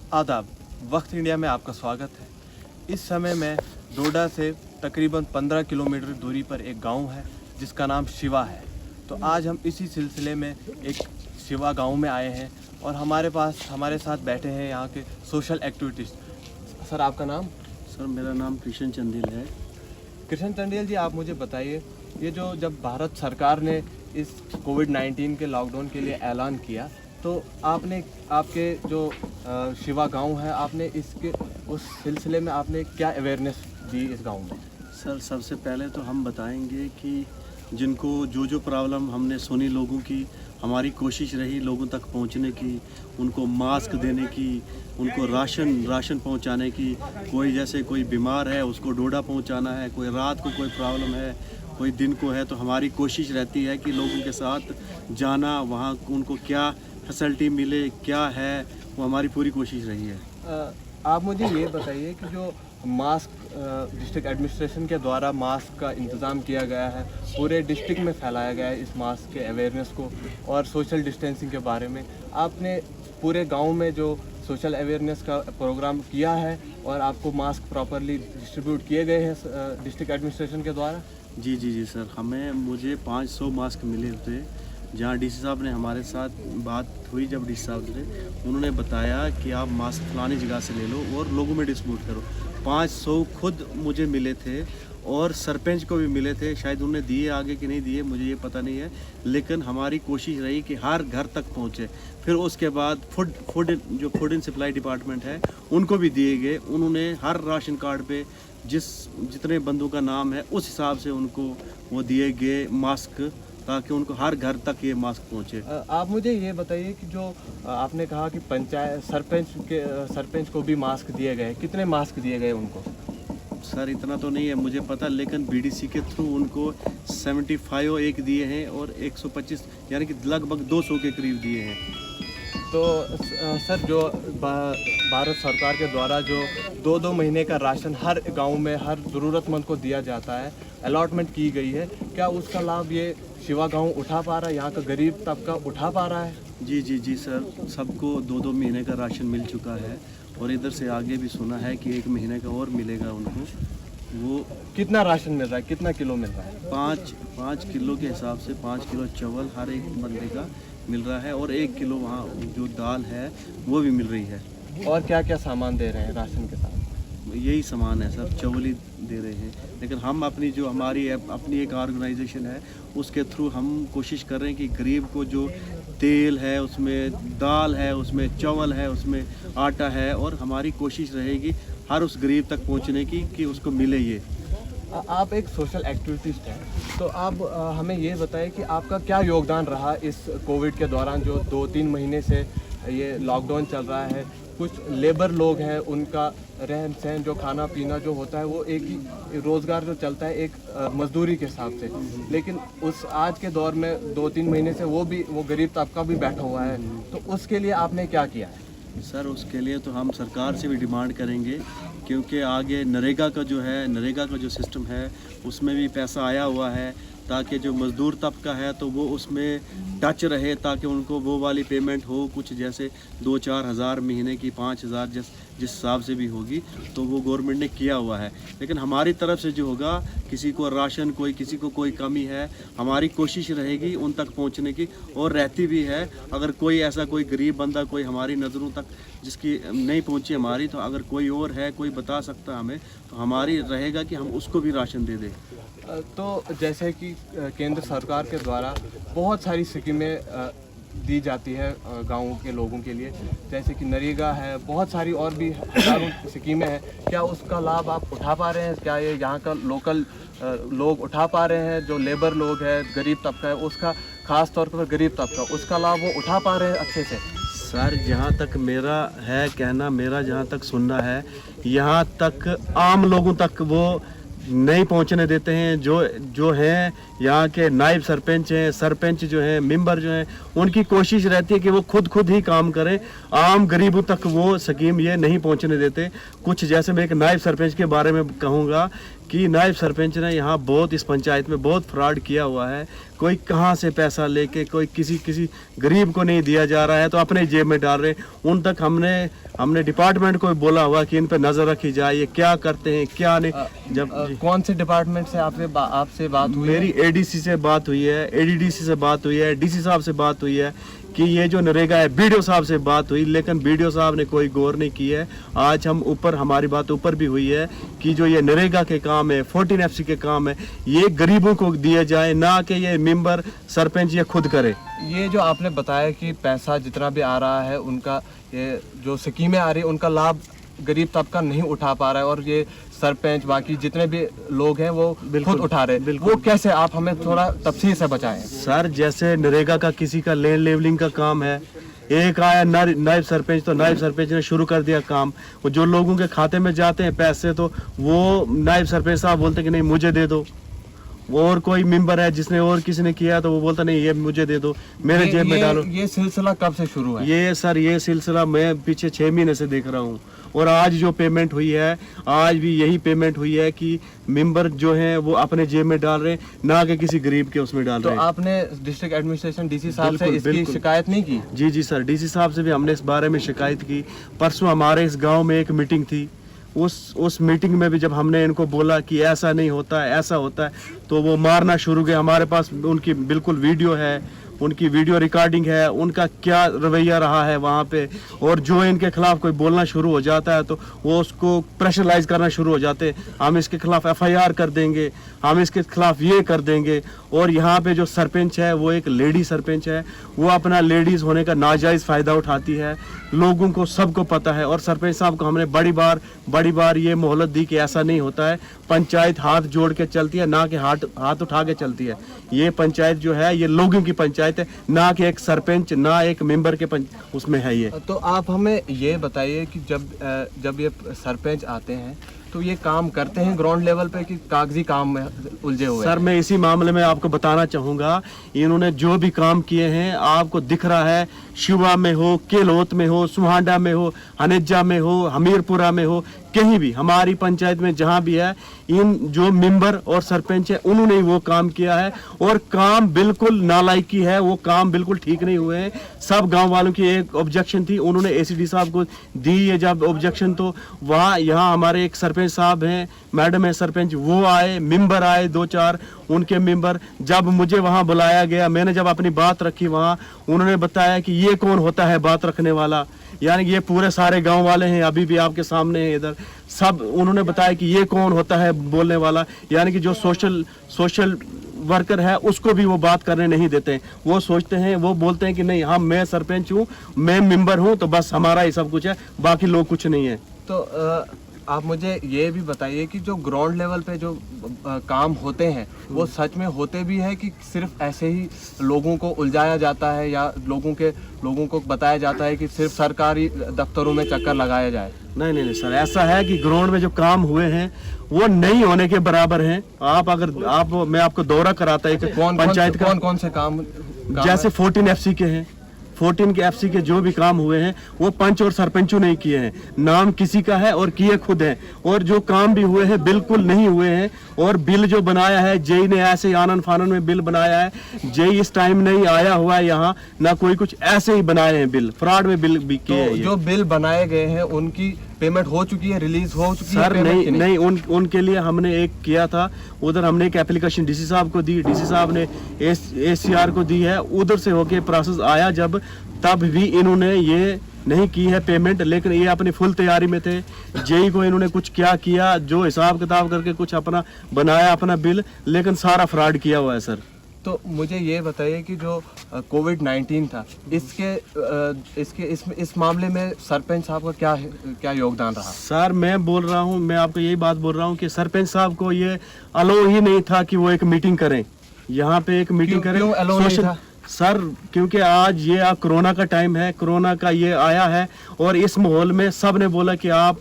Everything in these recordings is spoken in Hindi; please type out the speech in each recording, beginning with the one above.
आदाब, वक्त इंडिया में आपका स्वागत है। इस समय मैं डोडा से तकरीबन 15 किलोमीटर दूरी पर एक गांव है जिसका नाम शिवा है। तो आज हम इसी सिलसिले में एक शिवा गांव में आए हैं और हमारे साथ बैठे हैं यहाँ के सोशल एक्टिविटीज़। सर, आपका नाम? सर, मेरा नाम कृष्ण चंदेल है। कृष्ण चंदेल जी, आप मुझे बताइए, ये जो जब भारत सरकार ने इस कोविड-19 के लॉकडाउन के लिए ऐलान किया तो आपके जो शिवा गांव है, आपने इसके उस सिलसिले में आपने क्या अवेयरनेस दी इस गांव में? सर, सबसे पहले तो हम बताएंगे कि जिनको जो प्रॉब्लम हमने सुनी लोगों की, हमारी कोशिश रही लोगों तक पहुंचने की, उनको मास्क देने की, उनको राशन पहुंचाने की। कोई बीमार है उसको डोडा पहुंचाना है, कोई रात को कोई प्रॉब्लम है, कोई दिन को है, तो हमारी कोशिश रहती है कि लोगों के साथ जाना, वहाँ उनको क्या फैसिलिटी मिले, क्या है, वो हमारी पूरी कोशिश रही है। आप मुझे ये बताइए कि जो मास्क डिस्ट्रिक्ट एडमिनिस्ट्रेशन के द्वारा मास्क का इंतज़ाम किया गया है, पूरे डिस्ट्रिक्ट में फैलाया गया है इस मास्क के अवेयरनेस को और सोशल डिस्टेंसिंग के बारे में, आपने पूरे गांव में जो सोशल अवेयरनेस का प्रोग्राम किया है और आपको मास्क प्रॉपरली डिस्ट्रीब्यूट किए गए हैं डिस्ट्रिक्ट एडमिनिस्ट्रेशन के द्वारा? जी सर, मुझे 500 मास्क मिले थे। जहाँ डीसी साहब ने हमारे साथ बात हुई, जब डीसी साहब से उन्होंने बताया कि आप मास्क फलानी जगह से ले लो और लोगों में डिस्ट्रीब्यूट करो। 500 खुद मुझे मिले थे और सरपंच को भी मिले थे। शायद उन्होंने दिए आगे कि नहीं दिए, मुझे ये पता नहीं है, लेकिन हमारी कोशिश रही कि हर घर तक पहुँचे। फिर उसके बाद फूड एंड सप्लाई डिपार्टमेंट है, उनको भी दिए गए। उन्होंने हर राशन कार्ड पे जितने बंदों का नाम है उस हिसाब से उनको वो दिए गए मास्क, ताकि उनको हर घर तक ये मास्क पहुँचे। आप मुझे ये बताइए कि जो आपने कहा कि सरपंच को भी मास्क दिए गए, कितने मास्क दिए गए उनको? सर, इतना तो नहीं है मुझे पता, लेकिन बीडीसी के थ्रू उनको 75 एक दिए हैं और 125 यानी कि लगभग 200 के करीब दिए हैं। तो सर, जो भारत सरकार के द्वारा जो 2-2 महीने का राशन हर गांव में हर ज़रूरतमंद को दिया जाता है, अलॉटमेंट की गई है, क्या उसका लाभ ये शिवा गांव उठा पा रहा है, यहाँ का गरीब तबका उठा पा रहा है? जी सर, सबको 2-2 महीने का राशन मिल चुका है और इधर से आगे भी सुना है कि 1 महीने का और मिलेगा उनको। वो कितना राशन मिल रहा है, कितना किलो मिल रहा है? 5 किलो के हिसाब से 5 किलो चावल हर एक बंदे का मिल रहा है और 1 किलो वहाँ जो दाल है वो भी मिल रही है। और क्या क्या सामान दे रहे हैं राशन के साथ? यही सामान है सर, चावल ही दे रहे हैं, लेकिन हम अपनी एक ऑर्गेनाइजेशन है, उसके थ्रू हम कोशिश कर रहे हैं कि गरीब को जो तेल है, उसमें दाल है, उसमें चावल है, उसमें आटा है, और हमारी कोशिश रहेगी हर उस गरीब तक पहुंचने की कि उसको मिले ये। आप एक सोशल एक्टिविस्ट हैं, तो आप हमें ये बताएं कि आपका क्या योगदान रहा इस कोविड के दौरान, जो 2-3 महीने से ये लॉकडाउन चल रहा है। कुछ लेबर लोग हैं, उनका रहन सहन, जो खाना पीना जो होता है, वो एक ही रोज़गार जो चलता है एक मजदूरी के हिसाब से, लेकिन उस आज के दौर में 2-3 महीने से वो गरीब तबका भी बैठा हुआ है, तो उसके लिए आपने क्या किया है? सर, उसके लिए तो हम सरकार से भी डिमांड करेंगे, क्योंकि आगे नरेगा का जो सिस्टम है उसमें भी पैसा आया हुआ है, ताकि जो मज़दूर तबका है तो वो उसमें टच रहे, ताकि उनको वो वाली पेमेंट हो, कुछ जैसे 2-4 हज़ार महीने की, 5 हज़ार जिस हिसाब से भी होगी, तो वो गवर्नमेंट ने किया हुआ है। लेकिन हमारी तरफ से जो होगा, किसी को राशन, किसी को कोई कमी है, हमारी कोशिश रहेगी उन तक पहुंचने की, और रहती भी है। अगर कोई ऐसा कोई गरीब बंदा कोई हमारी नज़रों तक जिसकी नहीं पहुंची हमारी, तो अगर कोई और है, कोई बता सकता हमें, तो हमारी रहेगा कि हम उसको भी राशन दे दें। तो जैसे कि केंद्र सरकार के द्वारा बहुत सारी स्कीमें दी जाती है गाँव के लोगों के लिए, जैसे कि नरेगा है, बहुत सारी और भी हज़ारों स्कीमें हैं, क्या उसका लाभ आप उठा पा रहे हैं? क्या ये यहाँ का लोकल लोग उठा पा रहे हैं? जो लेबर लोग है, गरीब तबका है, उसका ख़ास तौर पर गरीब तबका, उसका लाभ वो उठा पा रहे हैं अच्छे से? सर, जहाँ तक मेरा है कहना, मेरा जहाँ तक सुनना है, यहाँ तक आम लोगों तक वो नहीं पहुंचने देते हैं। जो हैं यहाँ के नायब सरपंच हैं, सरपंच जो हैं, मेंबर जो हैं, उनकी कोशिश रहती है कि वो खुद ही काम करें। आम गरीबों तक वो स्कीम ये नहीं पहुंचने देते। कुछ जैसे मैं एक नायब सरपंच के बारे में कहूँगा कि नायब सरपंच ने यहाँ बहुत इस पंचायत में बहुत फ्रॉड किया हुआ है। कोई कहाँ से पैसा लेके कोई किसी गरीब को नहीं दिया जा रहा है तो अपने जेब में डाल रहे। उन तक हमने डिपार्टमेंट को बोला हुआ कि इन पे नजर रखी जाए, ये क्या करते हैं क्या नहीं। जब कौन से डिपार्टमेंट से आपसे बात हुई? मेरी एडीसी से बात हुई है, एडीडीसी से बात हुई है, डीसी साहब से बात हुई है कि ये जो नरेगा है, बीडीओ साहब से बात हुई, लेकिन बीडीओ साहब ने कोई गौर नहीं की है। आज हम ऊपर, हमारी बात ऊपर भी हुई है कि जो ये नरेगा के काम है, 14 FC के काम है, ये गरीबों को दिया जाए, ना कि ये मेंबर सरपंच ये खुद करे। ये जो आपने बताया कि पैसा जितना भी आ रहा है, उनका ये जो स्कीमें आ रही है उनका लाभ गरीब तबका नहीं उठा पा रहा है, और ये सरपंच बाकी जितने भी लोग हैं वो खुद उठा रहे हैं। वो कैसे, आप हमें थोड़ा तफसील से बताएं। सर, जैसे नरेगा का किसी का लैंड लेवलिंग का काम है, एक आया नायब सरपंच, तो नायब सरपंच ने शुरू कर दिया काम। वो जो लोगों के खाते में जाते हैं पैसे, तो वो नायब सरपंच साहब बोलते कि नहीं मुझे दे दो। और कोई मेंबर है जिसने और किसी ने किया तो वो बोलता नहीं ये मुझे दे दो, मेरे जेब में डालो। ये सिलसिला कब से शुरू है? ये सिलसिला मैं पीछे 6 महीने से देख रहा हूँ। और आज जो पेमेंट हुई है, आज भी यही पेमेंट हुई है कि मेंबर जो हैं वो अपने जेब में डाल रहे हैं, ना कि किसी गरीब के उसमें डाल रहे हैं। तो आपने डिस्ट्रिक्ट एडमिनिस्ट्रेशन डीसी साहब से इसकी शिकायत नहीं की? जी सर, डीसी साहब से भी हमने इस बारे में शिकायत की। परसों हमारे इस गाँव में एक मीटिंग थी, उस मीटिंग में भी जब हमने इनको बोला कि ऐसा नहीं होता है, ऐसा होता है, तो वो मारना शुरू गए। हमारे पास उनकी बिल्कुल वीडियो है, उनकी वीडियो रिकॉर्डिंग है, उनका क्या रवैया रहा है वहाँ पे। और जो इनके खिलाफ कोई बोलना शुरू हो जाता है तो वो उसको प्रेशराइज करना शुरू हो जाते हैं, हम इसके खिलाफ FIR कर देंगे, हम इसके खिलाफ ये कर देंगे। और यहाँ पे जो सरपंच है वो एक लेडी सरपंच है, वो अपना लेडीज होने का नाजायज़ फ़ायदा उठाती है, लोगों को सबको पता है। और सरपंच साहब को हमने बड़ी बार ये मोहलत दी कि ऐसा नहीं होता है, पंचायत हाथ जोड़ के चलती है, ना कि हाथ उठा के चलती है। ये पंचायत जो है ये लोगों की पंचायत है, ना कि एक सरपंच ना एक मेंबर के उसमें है ये। तो आप हमें ये बताइए कि जब ये सरपंच आते हैं तो ये काम करते हैं ग्राउंड लेवल पे कि कागजी काम में उलझे हुए? सर, मैं इसी मामले में आपको बताना चाहूँगा, इन्होंने जो भी काम किए हैं आपको दिख रहा है, शिवा में हो, केलोत में हो, सुहांडा में हो, हनेजा में हो, हमीरपुरा में हो, कहीं भी हमारी पंचायत में जहाँ भी है, इन जो मेंबर और सरपंच है उन्होंने ही वो काम किया है। और काम बिल्कुल नालायकी है, वो काम बिल्कुल ठीक नहीं हुए हैं। सब गांव वालों की एक ऑब्जेक्शन थी, उन्होंने ACD साहब को दी है जब ऑब्जेक्शन, तो वहाँ यहाँ हमारे एक सरपंच साहब हैं, मैडम है सरपंच, वो आए, मेंबर आए 2-4 उनके मेंबर। जब मुझे वहाँ बुलाया गया, मैंने जब अपनी बात रखी वहाँ, उन्होंने बताया कि ये कौन होता है बात रखने वाला, यानी ये पूरे सारे गांव वाले हैं, अभी भी आपके सामने हैं इधर सब। उन्होंने बताया कि ये कौन होता है बोलने वाला, यानी कि जो सोशल वर्कर है उसको भी वो बात करने नहीं देते। वो सोचते हैं, वो बोलते हैं कि नहीं हम, मैं सरपंच हूँ, मैं मेंबर हूँ, तो बस हमारा ही सब कुछ है, बाकी लोग कुछ नहीं है। तो आप मुझे ये भी बताइए कि जो ग्राउंड लेवल पे जो काम होते हैं वो सच में होते भी है कि सिर्फ ऐसे ही लोगों को उलझाया जाता है, या लोगों को बताया जाता है कि सिर्फ सरकारी दफ्तरों में चक्कर लगाया जाए? नहीं सर, ऐसा है कि ग्राउंड में जो काम हुए हैं वो नहीं होने के बराबर हैं। मैं आपको दौरा कराता है पंचायत का। कौन से काम जैसे 14 FC के हैं, 14 के FC के जो भी काम हुए हैं वो पंच और सरपंचों ने किए हैं, नाम किसी का है और किए खुद हैं। और जो काम भी हुए हैं बिल्कुल नहीं हुए हैं। और बिल जो बनाया है जेई ने, ऐसे आनन फानन में बिल बनाया है, जेई इस टाइम नहीं आया हुआ है यहाँ, ना कोई कुछ, ऐसे ही बनाए हैं बिल, फ्रॉड में बिल भी किए हैं। जो बिल बनाए गए हैं उनकी पेमेंट हो चुकी है, रिलीज हो चुकी सर, है? नहीं उनके लिए हमने एक किया था, उधर हमने एक एप्लीकेशन डीसी साहब को दी, डीसी साहब ने ACR को दी है, उधर से होके प्रोसेस आया जब, तब भी इन्होंने ये नहीं की है पेमेंट। लेकिन ये अपनी फुल तैयारी में थे, जेई को इन्होंने कुछ क्या किया, जो हिसाब किताब करके कुछ अपना बनाया अपना बिल, लेकिन सारा फ्रॉड किया हुआ है सर। तो मुझे ये बताइए कि जो कोविड-19 था, इस मामले में सरपंच साहब का क्या योगदान रहा? सर, मैं आपको यही बात बोल रहा हूँ कि सरपंच साहब को ये अलो ही नहीं था कि वो एक मीटिंग करें, यहाँ पे एक मीटिंग करें। क्यों अलो नहीं था? सर, क्योंकि आज ये कोरोना का टाइम है, कोरोना का ये आया है, और इस माहौल में सब ने बोला कि आप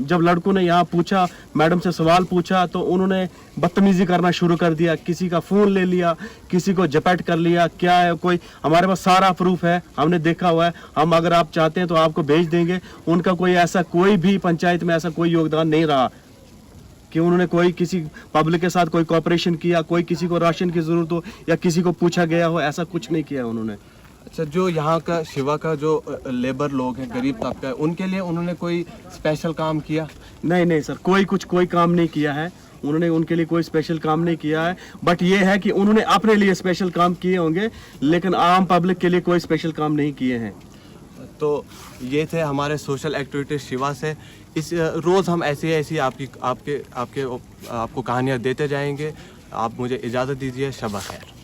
जब लड़कों ने यहाँ पूछा, मैडम से सवाल पूछा, तो उन्होंने बदतमीजी करना शुरू कर दिया, किसी का फ़ोन ले लिया, किसी को झपट कर लिया, क्या है कोई, हमारे पास सारा प्रूफ है, हमने देखा हुआ है, हम अगर आप चाहते हैं तो आपको भेज देंगे। उनका कोई भी पंचायत में ऐसा कोई योगदान नहीं रहा। कि उन्होंने कोई किसी पब्लिक के साथ कोई कोऑपरेशन किया, कोई किसी को राशन की ज़रूरत हो या किसी को पूछा गया हो, ऐसा कुछ नहीं किया उन्होंने। अच्छा, जो यहाँ का शिवा का जो लेबर लोग हैं, गरीब तबका है, उनके लिए उन्होंने कोई स्पेशल काम किया? नहीं सर, कोई काम नहीं किया है उन्होंने, उनके लिए कोई स्पेशल काम नहीं किया है। बट ये है कि उन्होंने अपने लिए स्पेशल काम किए होंगे, लेकिन आम पब्लिक के लिए कोई स्पेशल काम नहीं किए हैं। तो ये थे हमारे सोशल एक्टिविटीज शिवा से। इस रोज़ हम ऐसी आपको कहानियाँ देते जाएंगे। आप मुझे इजाज़त दीजिए। शब खैर।